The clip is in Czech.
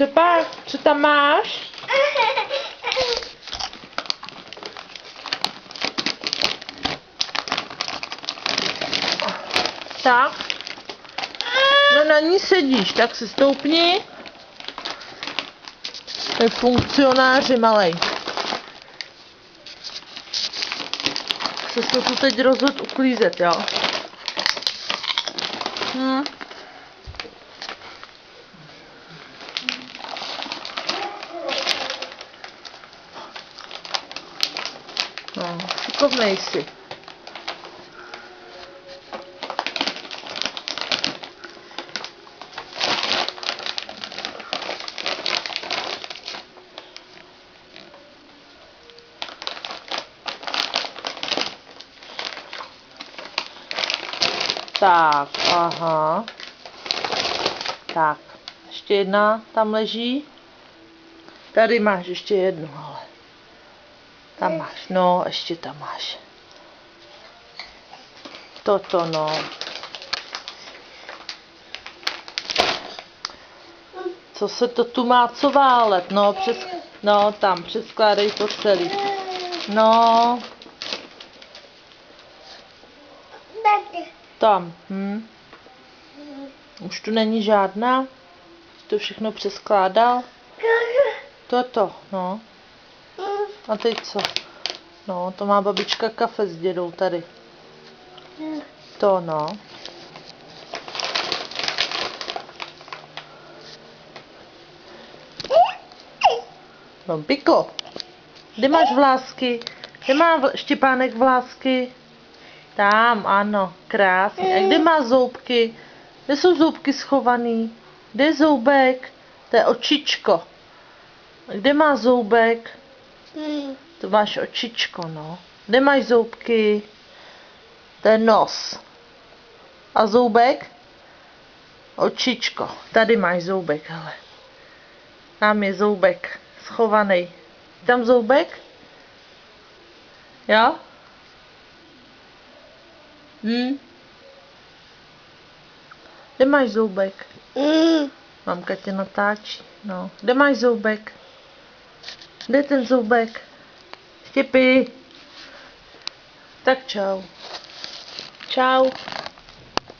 Třeba, co tam máš? Tak. No na ní sedíš, tak se stoupni. To je funkcionáři malej. Se tu teď rozhodl uklízet, jo? No, šikovnej si. Tak, aha. Tak, ještě jedna tam leží. Tady máš ještě jednu, ale. Tam máš, no, ještě tam máš. Toto, no. Co se to tu má co válet? No, no tam, přeskládej to celý. No. Tam, Už tu není žádná. To všechno přeskládal. Toto, no. A teď co? No, to má babička kafe s dědou tady. To, no. No, Piko, kde máš vlásky? Kde má Štěpánek vlásky? Tam, ano, krásně. A kde má zoubky? Kde jsou zoubky schovaný? Kde je zoubek? To je očičko. Kde má zoubek? To máš očičko, no. Kde máš zoubky? To je nos. A zoubek? Očičko. Tady máš zoubek, hele. Tam je zoubek schovaný. Tam zoubek? Jo? Kde máš zoubek? Mamka tě natáčí. No. Kde máš zoubek? Kde je ten zoubek? Štěpy. Tak čau. Čau.